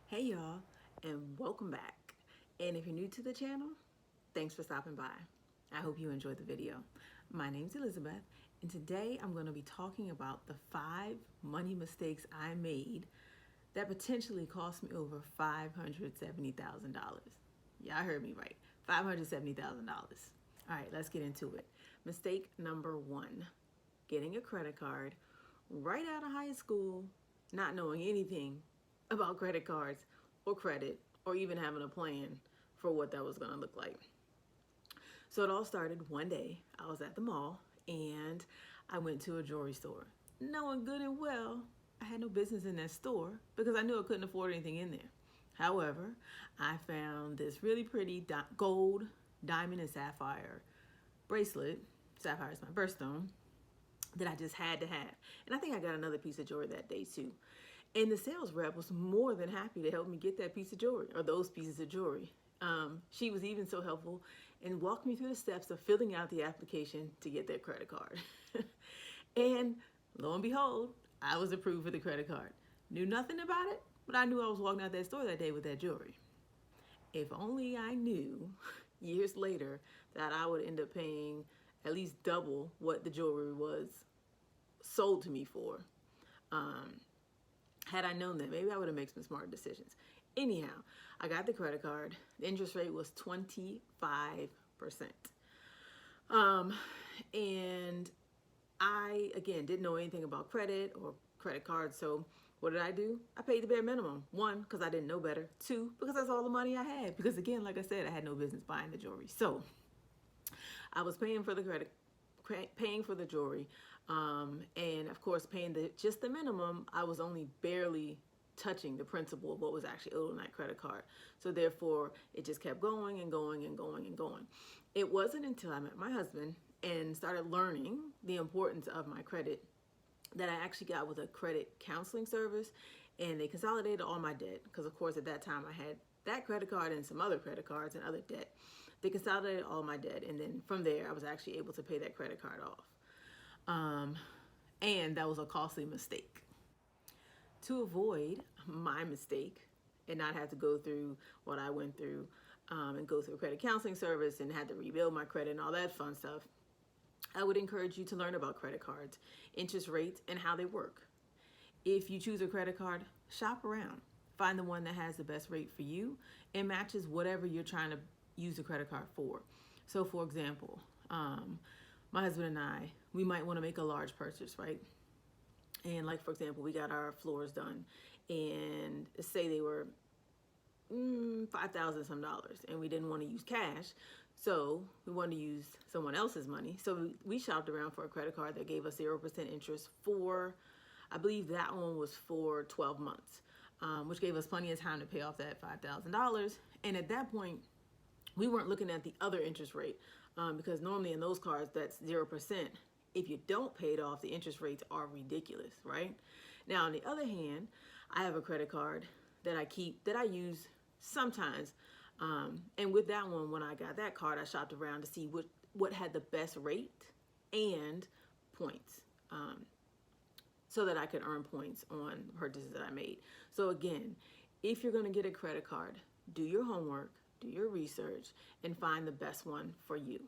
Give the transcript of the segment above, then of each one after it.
Hey y'all, and welcome back. And if you're new to the channel, thanks for stopping by. I hope you enjoyed the video. My name's Elizabeth, and today I'm going to be talking about the 5 money mistakes I made that potentially cost me over $570,000. Yeah, I heard me right. $570,000. All right, let's get into it. Mistake number 1, getting a credit card right out of high school, not knowing anything about credit cards or credit or even having a plan for what that was going to look like. So it all started one day. I was at the mall and I went to a jewelry store, knowing good and well I had no business in that store because I knew I couldn't afford anything in there. However, I found this really pretty gold, diamond, and sapphire bracelet. Sapphire is my birthstone, that I just had to have. And I think I got another piece of jewelry that day too. And the sales rep was more than happy to help me get that piece of jewelry or those pieces of jewelry. She was even so helpful and walked me through the steps of filling out the application to get that credit card. And lo and behold, I was approved for the credit card. Knew nothing about it, but I knew I was walking out that store that day with that jewelry. If only I knew years later that I would end up paying at least double what the jewelry was sold to me for. Had I known that, maybe I would have made some smart decisions. Anyhow, I got the credit card. The interest rate was 25%. And I, again, didn't know anything about credit or credit cards. So what did I do? I paid the bare minimum. 1, because I didn't know better. 2, because that's all the money I had. Because again, like I said, I had no business buying the jewelry. So I was paying for the jewelry, and of course paying just the minimum. I was only barely touching the principal of what was actually owed on that credit card. So therefore, it just kept going and going and going and going. It wasn't until I met my husband and started learning the importance of my credit that I actually got with a credit counseling service, and they consolidated all my debt because, of course, at that time I had that credit card and some other credit cards and other debt. They consolidated all my debt, and then from there I was actually able to pay that credit card off. And that was a costly mistake. To avoid my mistake and not have to go through what I went through, and go through a credit counseling service and had to rebuild my credit and all that fun stuff, I would encourage you to learn about credit cards, interest rates, and how they work. If you choose a credit card, shop around. Find the one that has the best rate for you and matches whatever you're trying to use the credit card for. So for example, my husband and I, we might want to make a large purchase, right? And like, for example, we got our floors done, and say they were $5,000 some dollars, and we didn't want to use cash, so we wanted to use someone else's money. So we shopped around for a credit card that gave us 0% interest for, I believe that one was for 12 months, which gave us plenty of time to pay off that $5,000. And at that point, we weren't looking at the other interest rate, because normally in those cards, that's 0%. If you don't pay it off, the interest rates are ridiculous, right? Now, on the other hand, I have a credit card that I use sometimes. And with that one, when I got that card, I shopped around to see what had the best rate and points, so that I could earn points on purchases that I made. So again, if you're going to get a credit card, do your homework, do your research, and find the best one for you.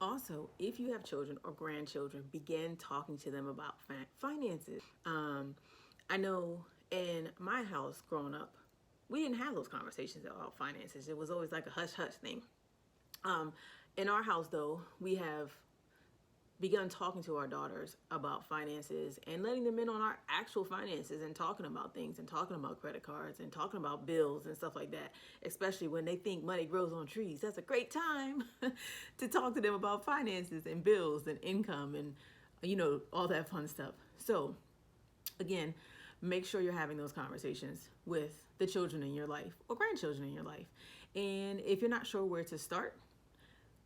Also, if you have children or grandchildren, begin talking to them about finances. I know in my house growing up, we didn't have those conversations about finances. It was always like a hush-hush thing. In our house, though, we have begun talking to our daughters about finances and letting them in on our actual finances and talking about things and talking about credit cards and talking about bills and stuff like that, especially when they think money grows on trees. That's a great time to talk to them about finances and bills and income and, all that fun stuff. So again, make sure you're having those conversations with the children in your life or grandchildren in your life. And if you're not sure where to start,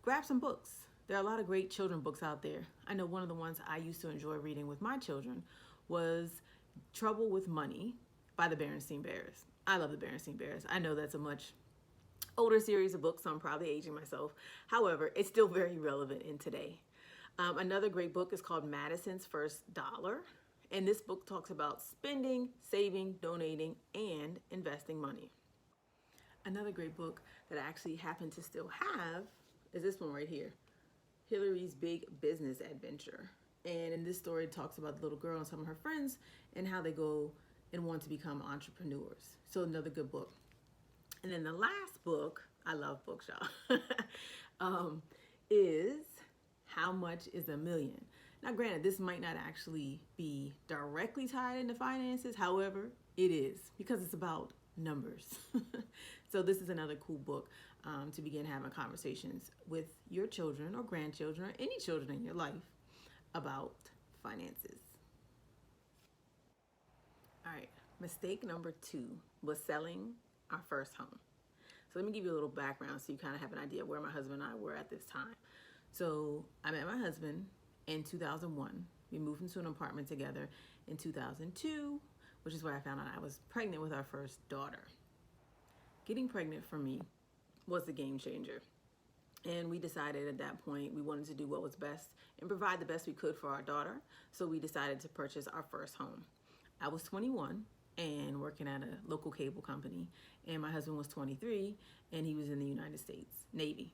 grab some books. There are a lot of great children books out there. I know one of the ones I used to enjoy reading with my children was Trouble with Money by the Berenstain Bears. I love the Berenstain Bears. I know that's a much older series of books, so I'm probably aging myself. However, it's still very relevant in today. Another great book is called Madison's First Dollar. And this book talks about spending, saving, donating, and and investing money. Another great book that I actually happen to still have is this one right here, Hillary's Big Business Adventure. And in this story, it talks about the little girl and some of her friends and how they go and want to become entrepreneurs. So another good book. And then the last book, I love books, y'all, is How Much is a Million? Now, granted, this might not actually be directly tied into finances. However, it is, because it's about numbers. So this is another cool book to begin having conversations with your children or grandchildren or any children in your life about finances. All right, mistake number 2 was selling our first home. So let me give you a little background so you kind of have an idea of where my husband and I were at this time. So I met my husband in 2001. We moved into an apartment together in 2002, which is where I found out I was pregnant with our first daughter. Getting pregnant for me was the game changer. And we decided at that point we wanted to do what was best and provide the best we could for our daughter. So we decided to purchase our first home. I was 21 and working at a local cable company, and my husband was 23 and he was in the United States Navy.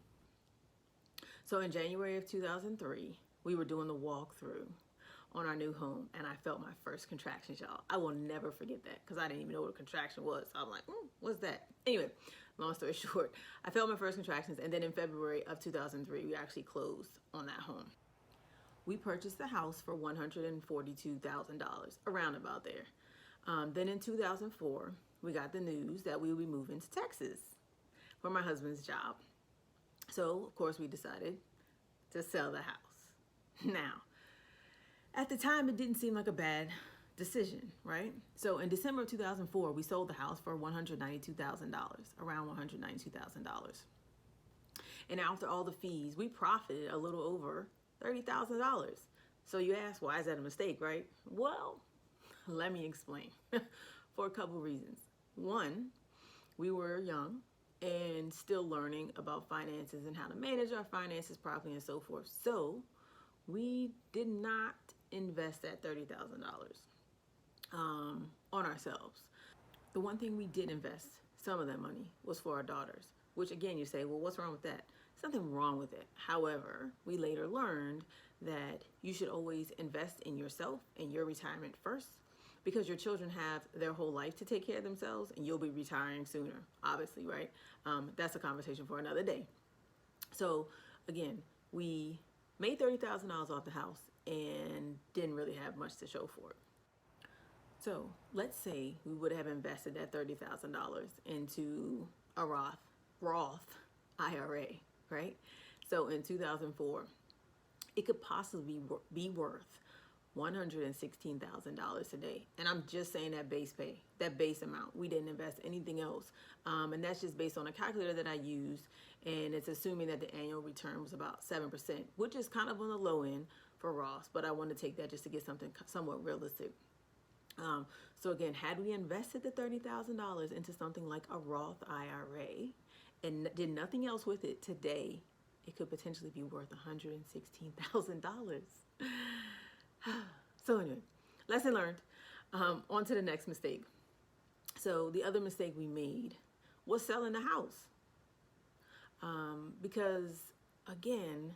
So in January of 2003, we were doing the walkthrough on our new home, and I felt my first contractions, y'all. I will never forget that because I didn't even know what a contraction was. So I'm like, what's that? Anyway, long story short, I felt my first contractions, and then in February of 2003, we actually closed on that home. We purchased the house for $142,000, around about there. Then in 2004, we got the news that we would be moving to Texas for my husband's job. So, of course, we decided to sell the house. Now, at the time, it didn't seem like a bad decision, right? So in December of 2004, we sold the house for $192,000, around $192,000. And after all the fees, we profited a little over $30,000. So you ask, why is that a mistake, right? Well, let me explain. For a couple reasons. One, we were young and still learning about finances and how to manage our finances properly and so forth. So we did not invest that $30,000 on ourselves. The one thing we did invest some of that money was for our daughters, which again, you say, well, what's wrong with that? There's nothing wrong with it. However, we later learned that you should always invest in yourself and your retirement first, because your children have their whole life to take care of themselves and you'll be retiring sooner, obviously, right? That's a conversation for another day. So again, we made $30,000 off the house and didn't really have much to show for it. So let's say we would have invested that $30,000 into a Roth IRA, right? So in 2004, it could possibly be worth $116,000 today. And I'm just saying that base pay, that base amount. We didn't invest anything else. And that's just based on a calculator that I used. And it's assuming that the annual return was about 7%, which is kind of on the low end for Roth. But I want to take that just to get something somewhat realistic. So again, had we invested the $30,000 into something like a Roth IRA and did nothing else with it today, it could potentially be worth $116,000. So anyway, lesson learned. On to the next mistake. So the other mistake we made was selling the house. Because again,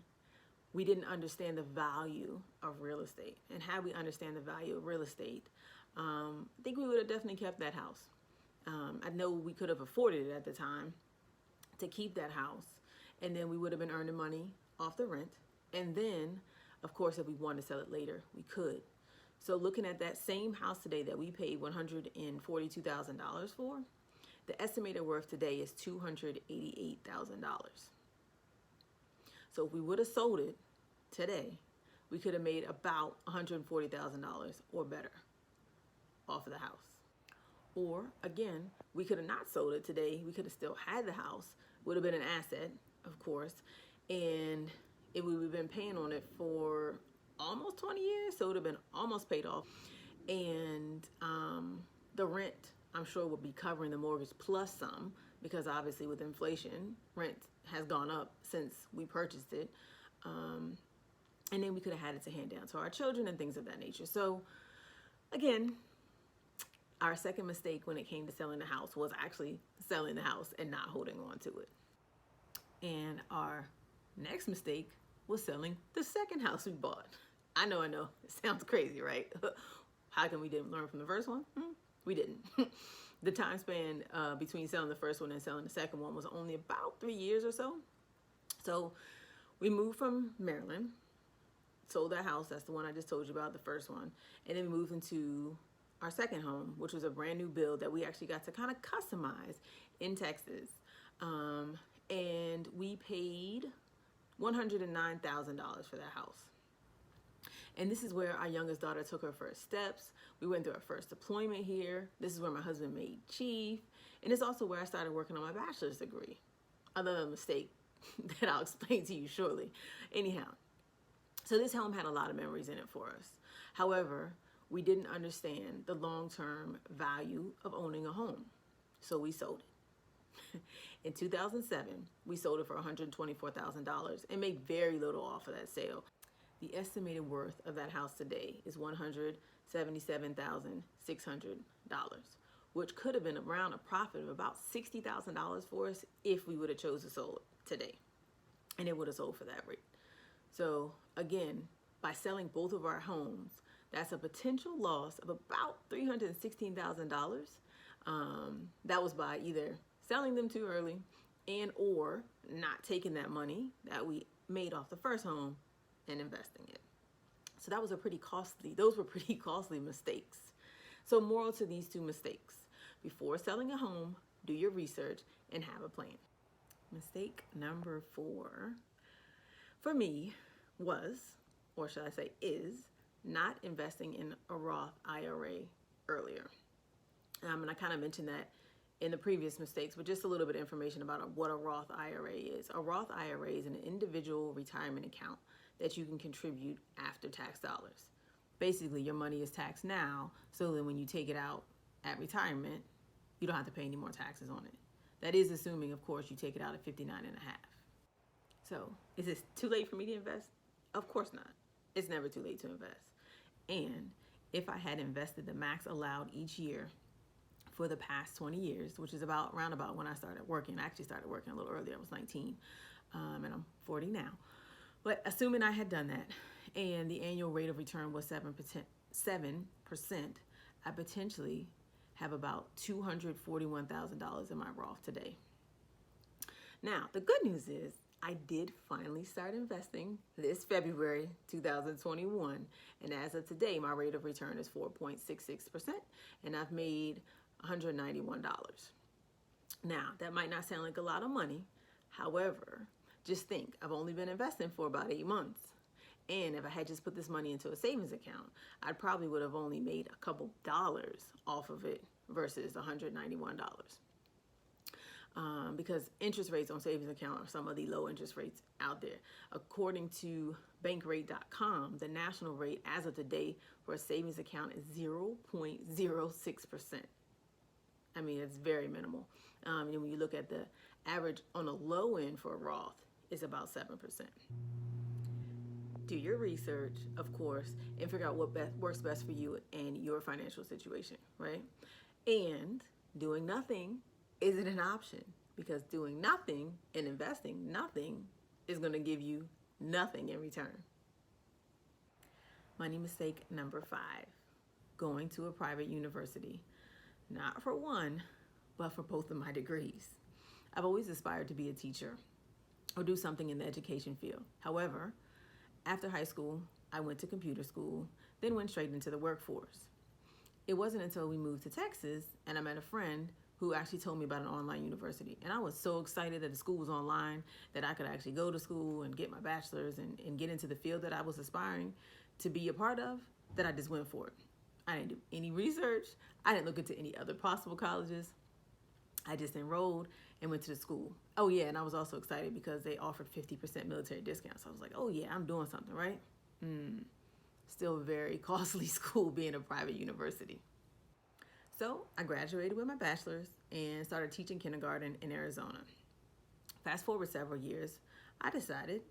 we didn't understand the value of real estate. And had we understand the value of real estate, I think we would have definitely kept that house. I know we could have afforded it at the time to keep that house. And then we would have been earning money off the rent. And then, of course, if we wanted to sell it later, we could. So looking at that same house today that we paid $142,000 for, the estimated worth today is $288,000. So if we would have sold it today, we could have made about $140,000 or better off of the house. Or again, we could have not sold it today. We could have still had the house. Would have been an asset, of course, and it would have been paying on it for almost 20 years, so it would have been almost paid off. And the rent, I'm sure, would be covering the mortgage plus some, because obviously with inflation, rent has gone up since we purchased it. And then we could have had it to hand down to our children and things of that nature. So again, Our second mistake when it came to selling the house was actually selling the house and not holding on to it. And our next mistake was selling the second house we bought. I know, it sounds crazy, right? How come we didn't learn from the first one? We didn't. The time span between selling the first one and selling the second one was only about 3 years or so. So we moved from Maryland, sold that house, that's the one I just told you about, the first one, and then we moved into our second home, which was a brand new build that we actually got to kind of customize in Texas. And we paid $109,000 for that house. And this is where our youngest daughter took her first steps. We went through our first deployment here. This is where my husband made chief. And it's also where I started working on my bachelor's degree. Another mistake that I'll explain to you shortly. Anyhow, so this home had a lot of memories in it for us. However, we didn't understand the long-term value of owning a home. So we sold it. In 2007, we sold it for $124,000 and made very little off of that sale. The estimated worth of that house today is $177,600, which could have been around a profit of about $60,000 for us if we would have chosen to sell it today. And it would have sold for that rate. So again, by selling both of our homes, that's a potential loss of about $316,000. That was by either selling them too early and or not taking that money that we made off the first home and investing it. So those were pretty costly mistakes. So moral to these two mistakes: before selling a home, do your research and have a plan. Mistake number 4 for me was, or should I say is, not investing in a Roth IRA earlier. And I kind of mentioned that in the previous mistakes, but just a little bit of information about what a Roth IRA is. A Roth IRA is an individual retirement account that you can contribute after tax dollars. Basically, your money is taxed now, so that when you take it out at retirement, you don't have to pay any more taxes on it. That is assuming, of course, you take it out at 59 and a half. So, is it too late for me to invest? Of course not. It's never too late to invest. And if I had invested the max allowed each year for the past 20 years, which is around about when I started working. I actually started working a little earlier. I was 19, and I'm 40 now. But assuming I had done that, and the annual rate of return was 7%, I potentially have about $241,000 in my Roth today. Now, the good news is I did finally start investing this February 2021, and as of today, my rate of return is 4.66%, and I've made $191. Now, that might not sound like a lot of money. However, just think, I've only been investing for about 8 months. And if I had just put this money into a savings account, I probably would have only made a couple dollars off of it versus $191. Because interest rates on savings account are some of the low interest rates out there. According to bankrate.com, the national rate as of today for a savings account is 0.06%. I mean, it's very minimal. And when you look at the average on the low end for a Roth, it's about 7%. Do your research, of course, and figure out what works best for you and your financial situation, right? And doing nothing isn't an option, because doing nothing and investing nothing is going to give you nothing in return. Money mistake number 5, going to a private university. Not for one, but for both of my degrees. I've always aspired to be a teacher or do something in the education field. However, after high school, I went to computer school, then went straight into the workforce. It wasn't until we moved to Texas and I met a friend who actually told me about an online university. And I was so excited that the school was online, that I could actually go to school and get my bachelor's and get into the field that I was aspiring to be a part of, that I just went for it. I didn't do any research. I didn't look into any other possible colleges. I just enrolled and went to the school. Oh yeah, and I was also excited because they offered 50% military discounts. So I was like, oh yeah, I'm doing something, right? Still a very costly school, being a private university. So I graduated with my bachelor's and started teaching kindergarten in Arizona. Fast forward several years, I decided,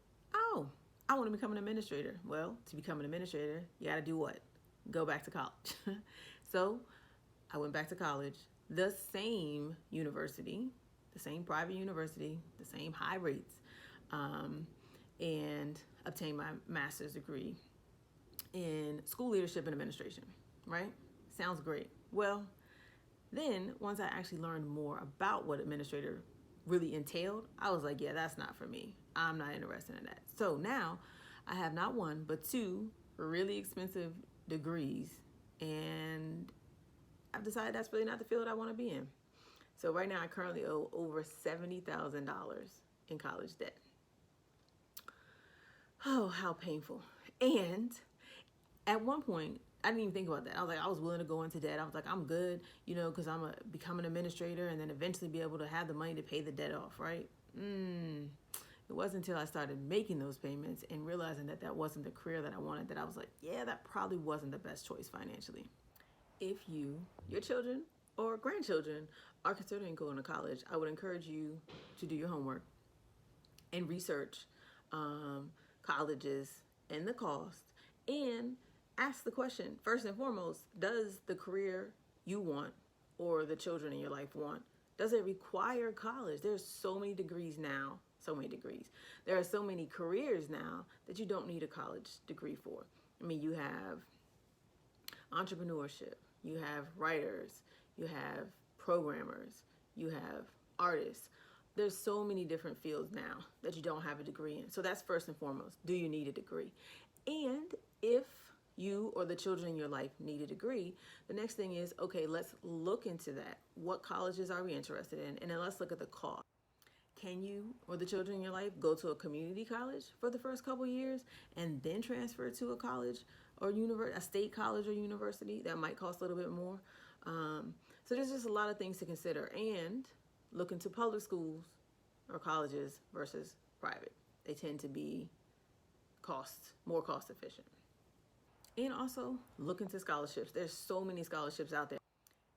I want to become an administrator. Well, to become an administrator, you got to do what? Go back to college. So I went back to college, the same university, the same private university, the same high rates, and obtained my master's degree in school leadership and administration, right? Sounds great. Well, then once I actually learned more about what administrator really entailed, I was like, yeah, that's not for me. I'm not interested in that. So now I have not one, but two really expensive degrees, and I've decided that's really not the field I want to be in. So right now I currently owe over $70,000 in college debt. Oh, how painful. And at one point, I didn't even think about that. I was willing to go into debt. I was like, I'm good, because I'm going to become an administrator and then eventually be able to have the money to pay the debt off, right? It wasn't until I started making those payments and realizing that that wasn't the career that I wanted that I was like, yeah, that probably wasn't the best choice financially. If you, your children, or grandchildren are considering going to college, I would encourage you to do your homework and research colleges and the cost, and ask the question, first and foremost, does the career you want or the children in your life want, does it require college? There's so many degrees now, There are so many careers now that you don't need a college degree for. I mean, you have entrepreneurship, you have writers, you have programmers, you have artists. There's so many different fields now that you don't have a degree in. So that's first and foremost. Do you need a degree? And if you or the children in your life need a degree, the next thing is, okay, let's look into that. What colleges are we interested in? And then let's look at the cost. Can you or the children in your life go to a community college for the first couple years and then transfer to a college or a state college or university that might cost a little bit more? So there's just a lot of things to consider. And look into public schools or colleges versus private. They tend to be more cost efficient. And also look into scholarships. There's so many scholarships out there.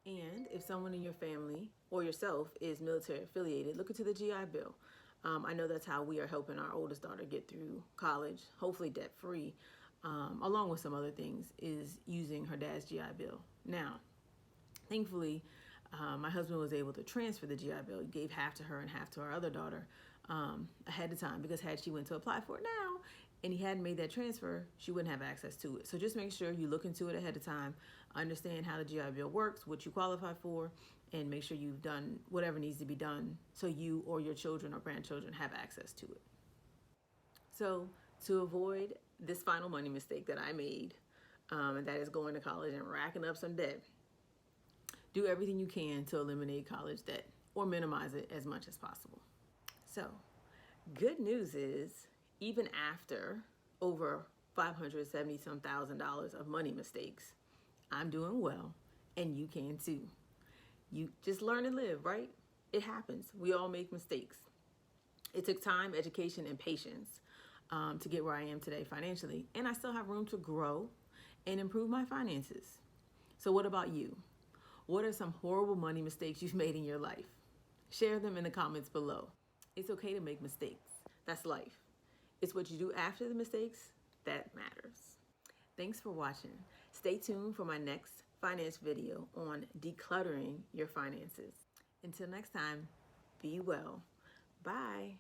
And if someone in your family or yourself is military affiliated, look into the GI Bill. I know that's how we are helping our oldest daughter get through college, hopefully debt free, along with some other things, is using her dad's GI Bill. Now, thankfully, my husband was able to transfer the GI Bill. He gave half to her and half to our other daughter ahead of time, because had she went to apply for it now and he hadn't made that transfer, she wouldn't have access to it. So just make sure you look into it ahead of time, understand how the GI Bill works, what you qualify for, and make sure you've done whatever needs to be done so you or your children or grandchildren have access to it. So to avoid this final money mistake that I made, and that is going to college and racking up some debt, do everything you can to eliminate college debt or minimize it as much as possible. So, good news is, even after over $570,000 of money mistakes, I'm doing well, and you can too. You just learn and live, right? It happens. We all make mistakes. It took time, education, and patience to get where I am today financially, and I still have room to grow and improve my finances. So what about you? What are some horrible money mistakes you've made in your life? Share them in the comments below. It's okay to make mistakes. That's life. It's what you do after the mistakes that matters. Thanks for watching. Stay tuned for my next finance video on decluttering your finances. Until next time, be well. Bye.